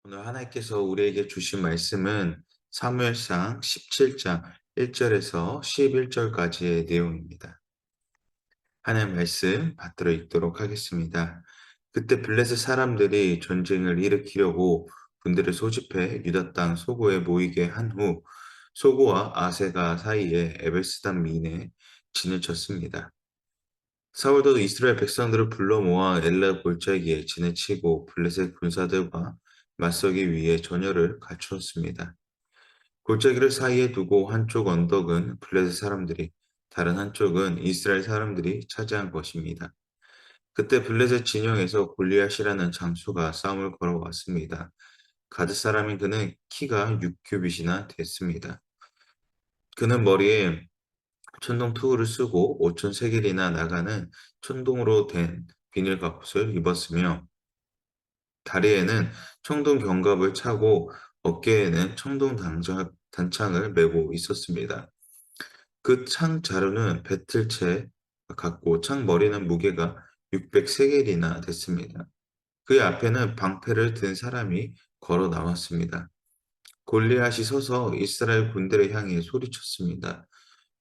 오늘 하나님께서 우리에게 주신 말씀은 사무엘상 17장 1절에서 11절까지의 내용입니다. 하나님 말씀 받들어 읽도록 하겠습니다. 그때 블레셋 사람들이 전쟁을 일으키려고 군대를 소집해 유다 땅 소고에 모이게 한 후 소고와 아세가 사이에 에베스담 민에 진을 쳤습니다. 사울도 이스라엘 백성들을 불러 모아 엘라 골짜기에 진을 치고 블레셋 군사들과 맞서기 위해 전열을 갖추었습니다. 골짜기를 사이에 두고 한쪽 언덕은 블레셋 사람들이, 다른 한쪽은 이스라엘 사람들이 차지한 것입니다. 그때 블레셋 진영에서 골리앗이라는 장수가 싸움을 걸어왔습니다. 가드 사람인 그는 키가 6규빗이나 됐습니다. 그는 머리에 천동 투구를 쓰고 5천 세겔이나 나가는 천동으로 된 비닐 갑옷을 입었으며 다리에는 청동 견갑을 차고 어깨에는 청동 단창을 메고 있었습니다. 그 창 자루는 배틀채 같고 창 머리는 무게가 600세겔이나 됐습니다. 그의 앞에는 방패를 든 사람이 걸어 나왔습니다. 골리앗이 서서 이스라엘 군대를 향해 소리쳤습니다.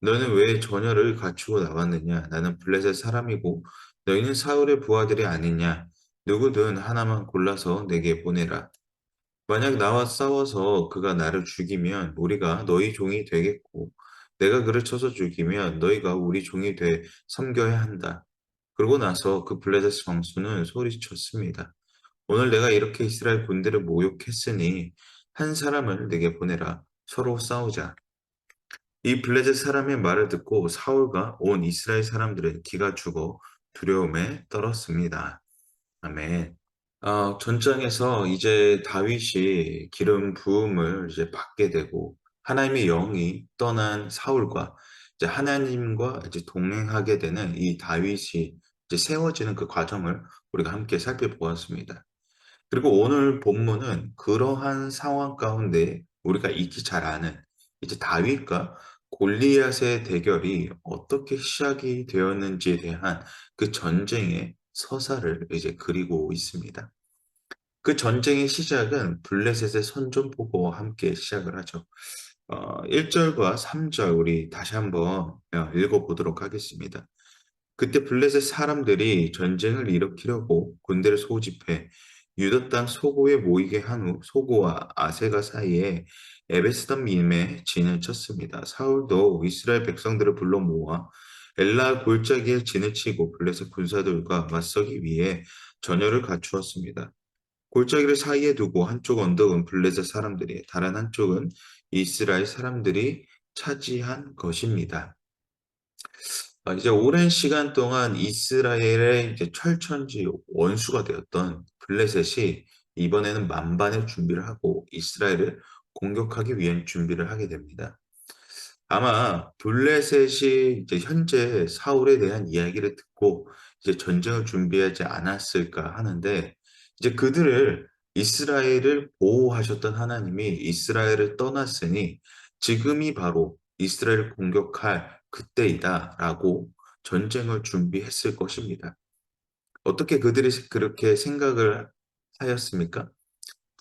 너는 왜 전열을 갖추고 나왔느냐? 나는 블레셋 사람이고 너희는 사울의 부하들이 아니냐? 누구든 하나만 골라서 내게 보내라. 만약 나와 싸워서 그가 나를 죽이면 우리가 너희 종이 되겠고 내가 그를 쳐서 죽이면 너희가 우리 종이 돼 섬겨야 한다. 그러고 나서 그 블레셋 장수는 소리쳤습니다. 오늘 내가 이렇게 이스라엘 군대를 모욕했으니 한 사람을 내게 보내라. 서로 싸우자. 이 블레셋 사람의 말을 듣고 사울과 온 이스라엘 사람들의 기가 죽어 두려움에 떨었습니다. 아멘. 전장에서 이제 다윗이 기름 부음을 이제 받게 되고 하나님의 영이 떠난 사울과 이제 하나님과 이제 동행하게 되는 이 다윗이 이제 세워지는 그 과정을 우리가 함께 살펴보았습니다. 그리고 오늘 본문은 그러한 상황 가운데 우리가 익히 잘 아는 이제 다윗과 골리앗의 대결이 어떻게 시작이 되었는지에 대한 그 전쟁의 서사를 이제 그리고 있습니다. 그 전쟁의 시작은 블레셋의 선전포고와 함께 시작을 하죠. 1절과 3절 우리 다시 한번 읽어보도록 하겠습니다. 그때 블레셋 사람들이 전쟁을 일으키려고 군대를 소집해 유다 땅 소고에 모이게 한 후 소고와 아세가 사이에 에베스담 밈에 진을 쳤습니다. 사울도 이스라엘 백성들을 불러 모아 엘라 골짜기에 진을 치고 블레셋 군사들과 맞서기 위해 전열을 갖추었습니다. 골짜기를 사이에 두고 한쪽 언덕은 블레셋 사람들이, 다른 한쪽은 이스라엘 사람들이 차지한 것입니다. 이제 오랜 시간 동안 이스라엘의 이제 철천지 원수가 되었던 블레셋이 이번에는 만반의 준비를 하고 이스라엘을 공격하기 위한 준비를 하게 됩니다. 아마 블레셋이 이제 현재 사울에 대한 이야기를 듣고 이제 전쟁을 준비하지 않았을까 하는데 이제 그들을 이스라엘을 보호하셨던 하나님이 이스라엘을 떠났으니 지금이 바로 이스라엘을 공격할 그때이다라고 전쟁을 준비했을 것입니다. 어떻게 그들이 그렇게 생각을 하였습니까?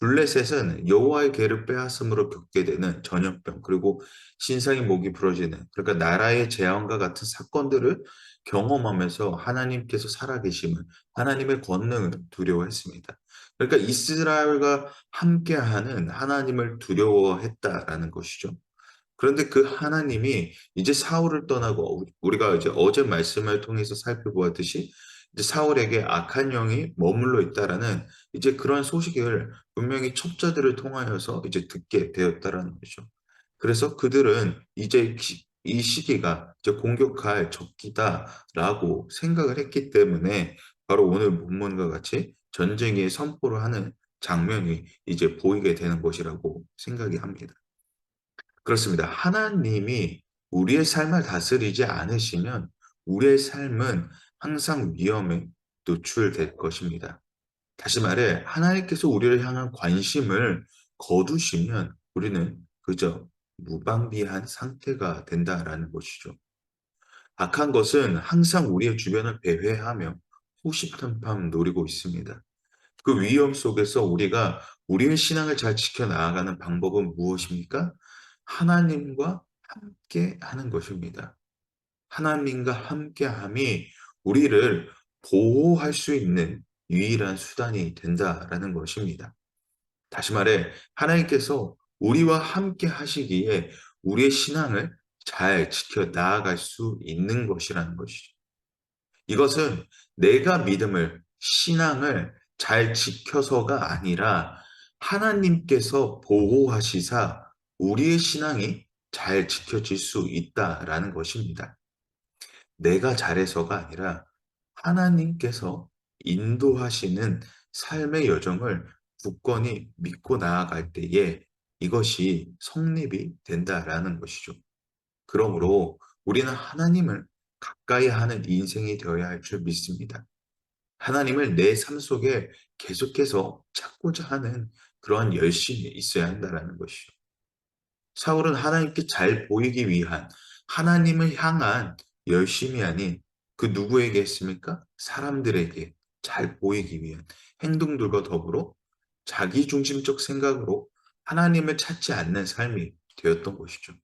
블레셋은 여호와의 계를 빼앗음으로 겪게 되는 전염병 그리고 신상의 목이 부러지는 그러니까 나라의 재앙과 같은 사건들을 경험하면서 하나님께서 살아계심을 하나님의 권능을 두려워했습니다. 그러니까 이스라엘과 함께하는 하나님을 두려워했다라는 것이죠. 그런데 그 하나님이 이제 사울을 떠나고 우리가 이제 어제 말씀을 통해서 살펴보았듯이 이제 사울에게 악한 영이 머물러 있다라는 이제 그런 소식을 분명히 첩자들을 통하여서 이제 듣게 되었다라는 거죠. 그래서 그들은 이제 이 시기가 이제 공격할 적기다라고 생각을 했기 때문에 바로 오늘 본문과 같이 전쟁의 선포를 하는 장면이 이제 보이게 되는 것이라고 생각이 합니다. 그렇습니다. 하나님이 우리의 삶을 다스리지 않으시면 우리의 삶은 항상 위험에 노출될 것입니다. 다시 말해 하나님께서 우리를 향한 관심을 거두시면 우리는 그저 무방비한 상태가 된다라는 것이죠. 악한 것은 항상 우리의 주변을 배회하며 호시탐탐 노리고 있습니다. 그 위험 속에서 우리가 우리의 신앙을 잘 지켜 나아가는 방법은 무엇입니까? 하나님과 함께 하는 것입니다. 하나님과 함께함이 우리를 보호할 수 있는 유일한 수단이 된다라는 것입니다. 다시 말해 하나님께서 우리와 함께 하시기에 우리의 신앙을 잘 지켜 나아갈 수 있는 것이라는 것이죠. 이것은 내가 믿음을, 신앙을 잘 지켜서가 아니라 하나님께서 보호하시사 우리의 신앙이 잘 지켜질 수 있다라는 것입니다. 내가 잘해서가 아니라 하나님께서 인도하시는 삶의 여정을 굳건히 믿고 나아갈 때에 이것이 성립이 된다라는 것이죠. 그러므로 우리는 하나님을 가까이 하는 인생이 되어야 할 줄 믿습니다. 하나님을 내 삶 속에 계속해서 찾고자 하는 그러한 열심이 있어야 한다라는 것이죠. 사울은 하나님께 잘 보이기 위한 하나님을 향한 열심이 아닌 그 누구에게 했습니까? 사람들에게 잘 보이기 위한 행동들과 더불어 자기중심적 생각으로 하나님을 찾지 않는 삶이 되었던 것이죠.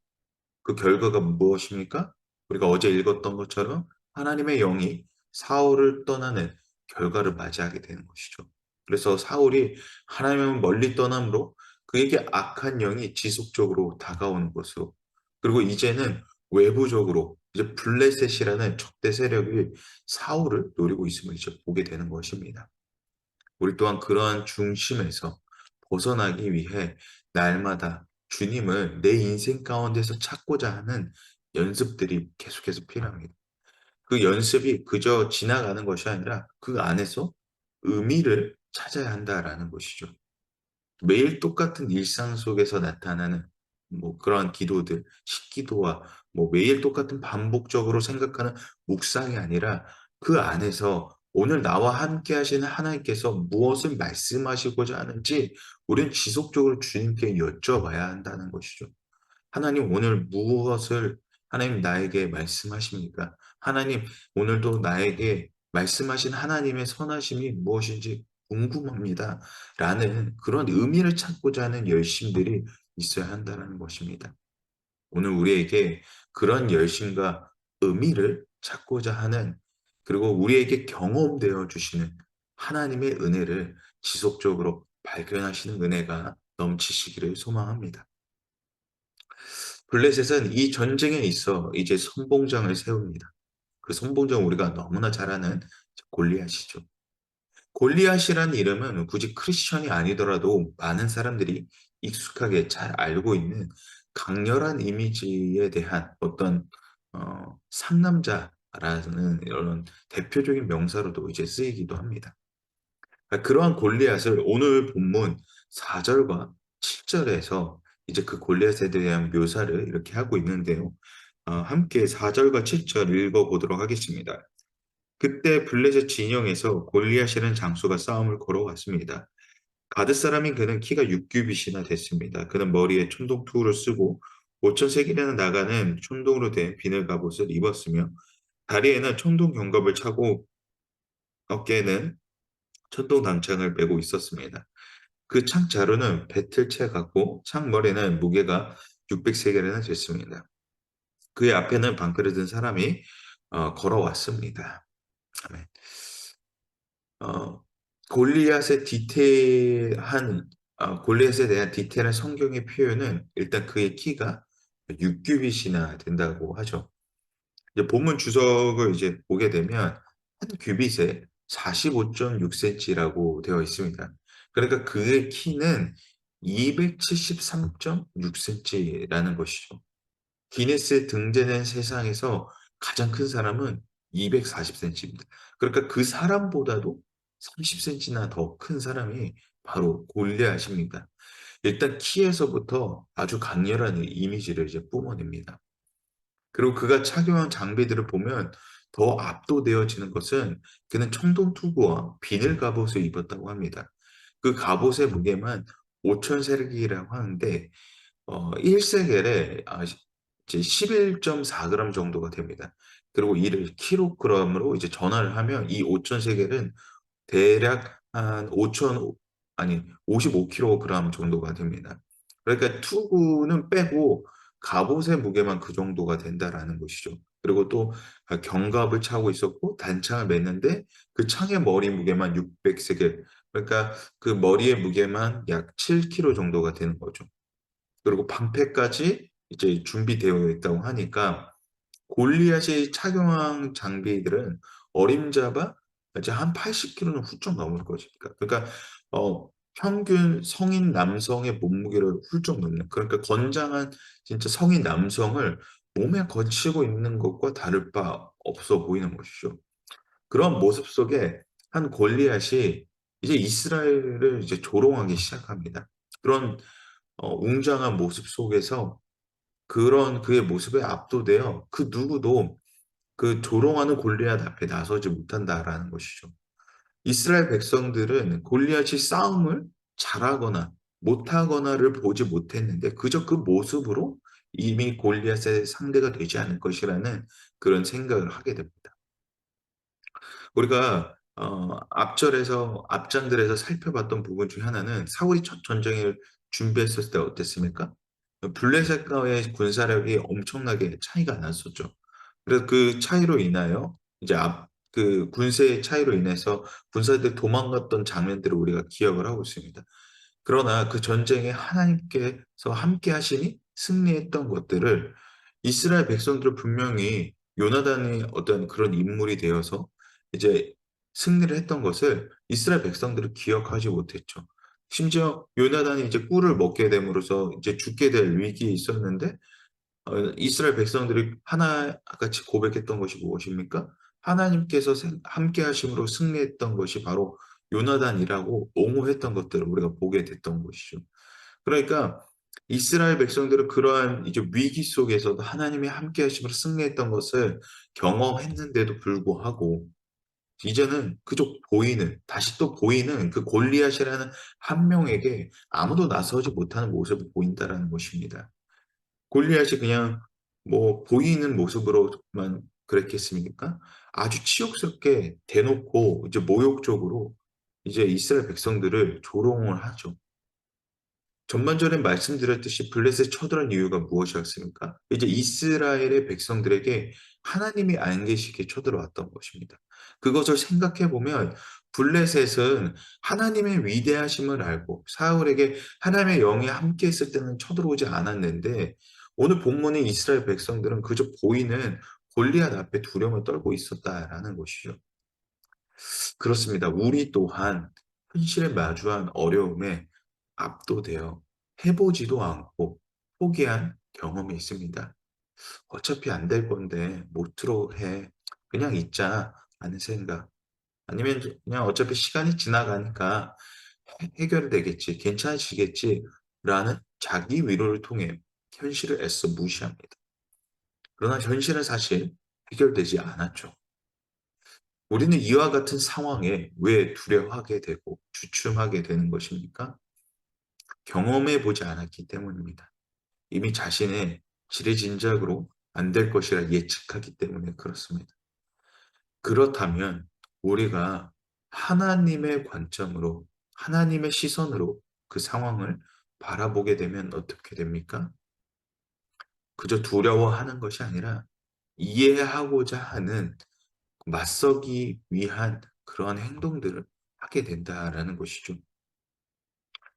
그 결과가 무엇입니까? 우리가 어제 읽었던 것처럼 하나님의 영이 사울을 떠나는 결과를 맞이하게 되는 것이죠. 그래서 사울이 하나님을 멀리 떠남으로 그에게 악한 영이 지속적으로 다가오는 것으로, 그리고 이제는 외부적으로 이제 블레셋이라는 적대 세력이 사울을 노리고 있음을 이제 보게 되는 것입니다. 우리 또한 그러한 중심에서 벗어나기 위해 날마다 주님을 내 인생 가운데서 찾고자 하는 연습들이 계속해서 필요합니다. 그 연습이 그저 지나가는 것이 아니라 그 안에서 의미를 찾아야 한다라는 것이죠. 매일 똑같은 일상 속에서 나타나는 그런 기도들, 식기도와 매일 똑같은 반복적으로 생각하는 묵상이 아니라 그 안에서 오늘 나와 함께 하시는 하나님께서 무엇을 말씀하시고자 하는지 우리는 지속적으로 주님께 여쭤봐야 한다는 것이죠. 하나님 오늘 무엇을 하나님 나에게 말씀하십니까? 하나님 오늘도 나에게 말씀하신 하나님의 선하심이 무엇인지 궁금합니다. 라는 그런 의미를 찾고자 하는 열심들이 있어야 한다는 것입니다. 오늘 우리에게 그런 열심과 의미를 찾고자 하는, 그리고 우리에게 경험되어 주시는 하나님의 은혜를 지속적으로 발견하시는 은혜가 넘치시기를 소망합니다. 블레셋은 이 전쟁에 있어 이제 선봉장을 세웁니다. 그 선봉장 우리가 너무나 잘 아는 골리앗이죠. 골리앗이라는 이름은 굳이 크리스천이 아니더라도 많은 사람들이 익숙하게 잘 알고 있는 강렬한 이미지에 대한 어떤 상남자라는 이런 대표적인 명사로도 이제 쓰이기도 합니다. 그러한 골리앗을 오늘 본문 4절과 7절에서 이제 그 골리앗에 대한 묘사를 이렇게 하고 있는데요. 함께 4절과 7절 읽어보도록 하겠습니다. 그때 블레셋 진영에서 골리앗이라는 장수가 싸움을 걸어왔습니다. 가드 사람인 그는 키가 6규빗이나 됐습니다. 그는 머리에 천동 투구를 쓰고 5천 세겔이나 나가는 천동으로 된 비늘 갑옷을 입었으며 다리에는 천동 견갑을 차고 어깨에는 천동 단창을 메고 있었습니다. 그 창 자루는 배틀채 같고 창 머리는 무게가 600세겔이나 됐습니다. 그의 앞에는 방패를 든 사람이 걸어왔습니다. 아멘. 어, 골리앗의 디테일한 골리앗에 대한 디테일한 성경의 표현은 일단 그의 키가 6규빗이나 된다고 하죠. 이제 본문 주석을 이제 보게 되면 한 규빗에 45.6cm라고 되어 있습니다. 그러니까 그의 키는 273.6cm라는 것이죠. 기네스에 등재된 세상에서 가장 큰 사람은 240cm입니다. 그러니까 그 사람보다도 30cm나 더 큰 사람이 바로 골리앗입니다. 일단 키에서부터 아주 강렬한 이미지를 이제 뿜어냅니다. 그리고 그가 착용한 장비들을 보면 더 압도되어지는 것은 그는 청동투구와 비늘 갑옷을 입었다고 합니다. 그 갑옷의 무게만 5천 세겔이라고 하는데 1세겔에 이제 11.4g 정도가 됩니다. 그리고 이를 킬로그램으로 이제 전환을 하면 이 5천 세겔은 대략 한 아니 55kg 정도가 됩니다. 그러니까 투구는 빼고 갑옷의 무게만 그 정도가 된다라는 것이죠. 그리고 또 견갑을 차고 있었고 단창을 맸는데 그 창의 머리 무게만 600세겔, 그러니까 그 머리의 무게만 약 7kg 정도가 되는 거죠. 그리고 방패까지 이제 준비되어 있다고 하니까 골리앗이 착용한 장비들은 어림잡아 이제 한 80kg는 훌쩍 넘을 것이니까. 그러니까 평균 성인 남성의 몸무게를 훌쩍 넘는, 그러니까 건장한 진짜 성인 남성을 몸에 걸치고 있는 것과 다를 바 없어 보이는 것이죠. 그런 모습 속에 한 골리앗이 이제 이스라엘을 이제 조롱하기 시작합니다. 그런 웅장한 모습 속에서 그런 그의 모습에 압도되어 그 누구도 그 조롱하는 골리앗 앞에 나서지 못한다라는 것이죠. 이스라엘 백성들은 골리앗이 싸움을 잘하거나 못하거나를 보지 못했는데 그저 그 모습으로 이미 골리앗의 상대가 되지 않을 것이라는 그런 생각을 하게 됩니다. 우리가 앞절에서 앞장들에서 살펴봤던 부분 중에 하나는 사울이 첫 전쟁을 준비했었을 때 어땠습니까? 블레셋과의 군사력이 엄청나게 차이가 났었죠. 그래서 그 차이로 인하여 이제 그 군세의 차이로 인해서 군사들이 도망갔던 장면들을 우리가 기억을 하고 있습니다. 그러나 그 전쟁에 하나님께서 함께 하시니 승리했던 것들을 이스라엘 백성들은 분명히 요나단이 어떤 그런 인물이 되어서 이제 승리를 했던 것을 이스라엘 백성들은 기억하지 못했죠. 심지어 요나단이 이제 꿀을 먹게 됨으로써 이제 죽게 될 위기에 있었는데 이스라엘 백성들이 하나같이 고백했던 것이 무엇입니까? 하나님께서 함께 하심으로 승리했던 것이 바로 요나단이라고 옹호했던 것들을 우리가 보게 됐던 것이죠. 그러니까 이스라엘 백성들은 그러한 이제 위기 속에서도 하나님이 함께 하심으로 승리했던 것을 경험했는데도 불구하고 이제는 그저 보이는, 다시 또 보이는 그 골리앗이라는 한 명에게 아무도 나서지 못하는 모습을 보인다라는 것입니다. 골리앗이 그냥 뭐 보이는 모습으로만 그랬겠습니까? 아주 치욕스럽게 대놓고 이제 모욕적으로 이제 이스라엘 백성들을 조롱을 하죠. 전반전에 말씀드렸듯이 블레셋에 쳐들어온 이유가 무엇이었습니까? 이제 이스라엘의 백성들에게 하나님이 안 계시게 쳐들어왔던 것입니다. 그것을 생각해 보면 블레셋은 하나님의 위대하심을 알고 사울에게 하나님의 영이 함께 있을 때는 쳐들어오지 않았는데 오늘 본문의 이스라엘 백성들은 그저 보이는 골리앗 앞에 두려움을 떨고 있었다라는 것이죠. 그렇습니다. 우리 또한 현실에 마주한 어려움에 압도되어 해보지도 않고 포기한 경험이 있습니다. 어차피 안 될 건데 못으로 해. 그냥 있자 하는 생각. 아니면 그냥 어차피 시간이 지나가니까 해결되겠지, 괜찮아지겠지라는 자기 위로를 통해 현실을 애써 무시합니다. 그러나 현실은 사실 해결되지 않았죠. 우리는 이와 같은 상황에 왜 두려워하게 되고 주춤하게 되는 것입니까? 경험해 보지 않았기 때문입니다. 이미 자신의 지레짐작으로 안 될 것이라 예측하기 때문에 그렇습니다. 그렇다면 우리가 하나님의 관점으로, 하나님의 시선으로 그 상황을 바라보게 되면 어떻게 됩니까? 그저 두려워하는 것이 아니라 이해하고자 하는, 맞서기 위한 그러한 행동들을 하게 된다라는 것이죠.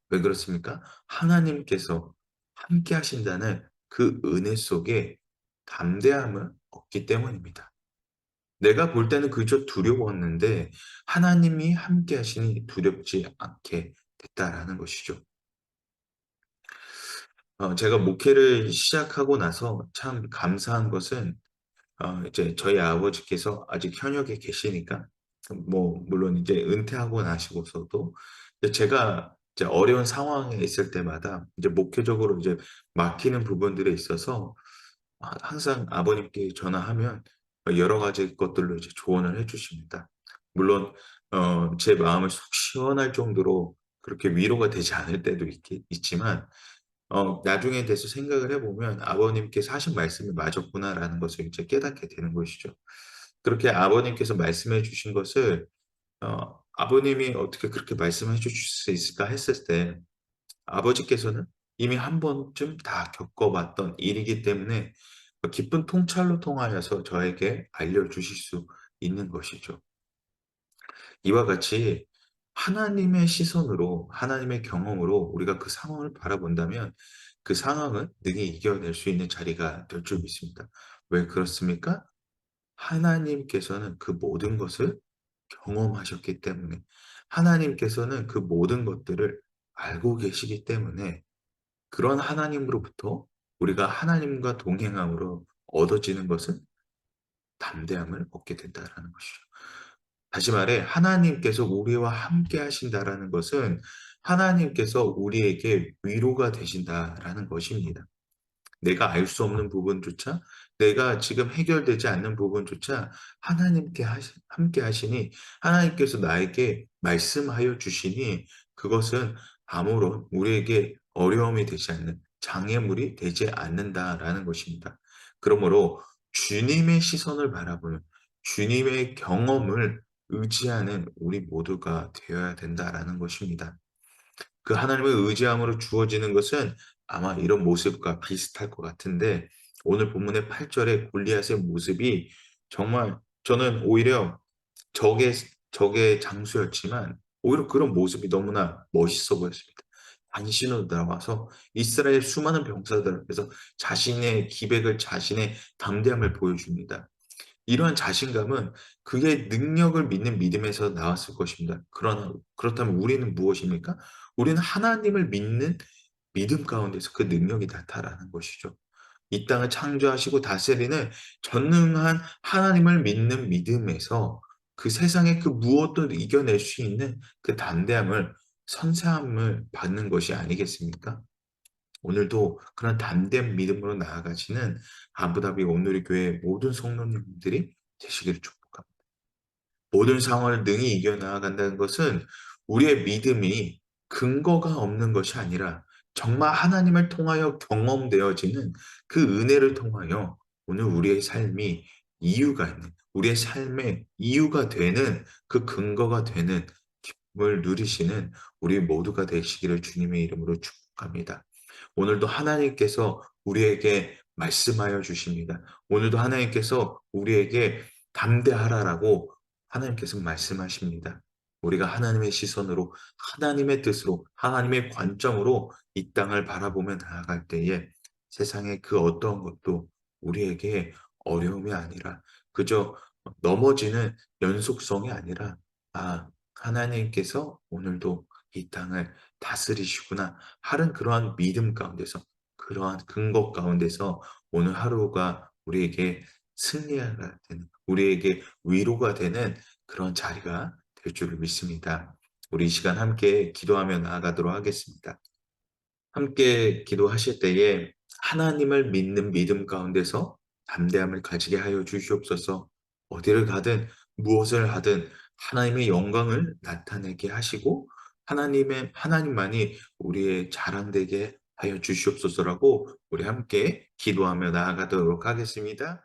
왜 그렇습니까? 하나님께서 함께 하신다는 그 은혜 속에 담대함을 얻기 때문입니다. 내가 볼 때는 그저 두려웠는데 하나님이 함께 하시니 두렵지 않게 됐다라는 것이죠. 제가 목회를 시작하고 나서 참 감사한 것은 이제 저희 아버지께서 아직 현역에 계시니까 뭐 물론 이제 은퇴하고 나시고서도 이제 제가 이제 어려운 상황에 있을 때마다 이제 목회적으로 이제 막히는 부분들에 있어서 항상 아버님께 전화하면 여러 가지 것들로 이제 조언을 해 주십니다. 물론 제 마음을 속 시원할 정도로 그렇게 위로가 되지 않을 때도 있지만 나중에 돼서 생각을 해 보면 '아버님께서 하신 말씀이 맞았구나.'라는 것을 이제 깨닫게 되는 것이죠. 그렇게 아버님께서 말씀해 주신 것을 아버님이 어떻게 그렇게 말씀해 주실 수 있을까 했을 때 아버지께서는 이미 한 번쯤 다 겪어 봤던 일이기 때문에 깊은 통찰로 통하여서 저에게 알려주실 수 있는 것이죠. 이와 같이 하나님의 시선으로 하나님의 경험으로 우리가 그 상황을 바라본다면 그 상황은 능히 이겨낼 수 있는 자리가 될 줄 믿습니다. 왜 그렇습니까? 하나님께서는 그 모든 것을 경험하셨기 때문에, 하나님께서는 그 모든 것들을 알고 계시기 때문에, 그런 하나님으로부터 우리가 하나님과 동행함으로 얻어지는 것은 담대함을 얻게 된다라는 것이죠. 다시 말해 하나님께서 우리와 함께 하신다라는 것은 하나님께서 우리에게 위로가 되신다라는 것입니다. 내가 알 수 없는 부분조차, 내가 지금 해결되지 않는 부분조차 하나님께 함께 하시니, 하나님께서 나에게 말씀하여 주시니, 그것은 아무런 우리에게 어려움이 되지 않는, 장애물이 되지 않는다라는 것입니다. 그러므로 주님의 시선을 바라보는, 주님의 경험을 의지하는 우리 모두가 되어야 된다라는 것입니다. 그 하나님을 의지함으로 주어지는 것은 아마 이런 모습과 비슷할 것 같은데, 오늘 본문의 8 절의 골리앗의 모습이 정말, 저는 오히려 적의 적의 장수였지만 오히려 그런 모습이 너무나 멋있어 보였습니다. 단신으로 나와서 이스라엘 수많은 병사들 앞에서 자신의 기백을, 자신의 담대함을 보여줍니다. 이러한 자신감은 그의 능력을 믿는 믿음에서 나왔을 것입니다. 그러나 그렇다면 우리는 무엇입니까? 우리는 하나님을 믿는 믿음 가운데서 그 능력이 나타나는 것이죠. 이 땅을 창조하시고 다스리는 전능한 하나님을 믿는 믿음에서 그 세상의 그 무엇도 이겨낼 수 있는 그 담대함을, 선사함을 받는 것이 아니겠습니까? 오늘도 그런 담대한 믿음으로 나아가시는 아부다비 온누리 교회 모든 성도님들이 되시기를 축복합니다. 모든 상황을 능히 이겨나간다는 것은 우리의 믿음이 근거가 없는 것이 아니라 정말 하나님을 통하여 경험되어지는 그 은혜를 통하여 오늘 우리의 삶이 이유가 있는, 우리의 삶의 이유가 되는, 그 근거가 되는 기쁨을 누리시는 우리 모두가 되시기를 주님의 이름으로 축복합니다. 오늘도 하나님께서 우리에게 말씀하여 주십니다. 오늘도 하나님께서 우리에게 담대하라라고 하나님께서 말씀하십니다. 우리가 하나님의 시선으로, 하나님의 뜻으로, 하나님의 관점으로 이 땅을 바라보며 나아갈 때에 세상의 그 어떠한 것도 우리에게 어려움이 아니라, 그저 넘어지는 연속성이 아니라, 아, 하나님께서 오늘도 이 땅을 다스리시구나 하는 그러한 믿음 가운데서, 그러한 근거 가운데서 오늘 하루가 우리에게 승리가 되는, 우리에게 위로가 되는 그런 자리가 될 줄을 믿습니다. 우리 이 시간 함께 기도하며 나아가도록 하겠습니다. 함께 기도하실 때에 하나님을 믿는 믿음 가운데서 담대함을 가지게 하여 주시옵소서. 어디를 가든 무엇을 하든 하나님의 영광을 나타내게 하시고 하나님만이 우리의 자랑되게 하여 주시옵소서라고 우리 함께 기도하며 나아가도록 하겠습니다.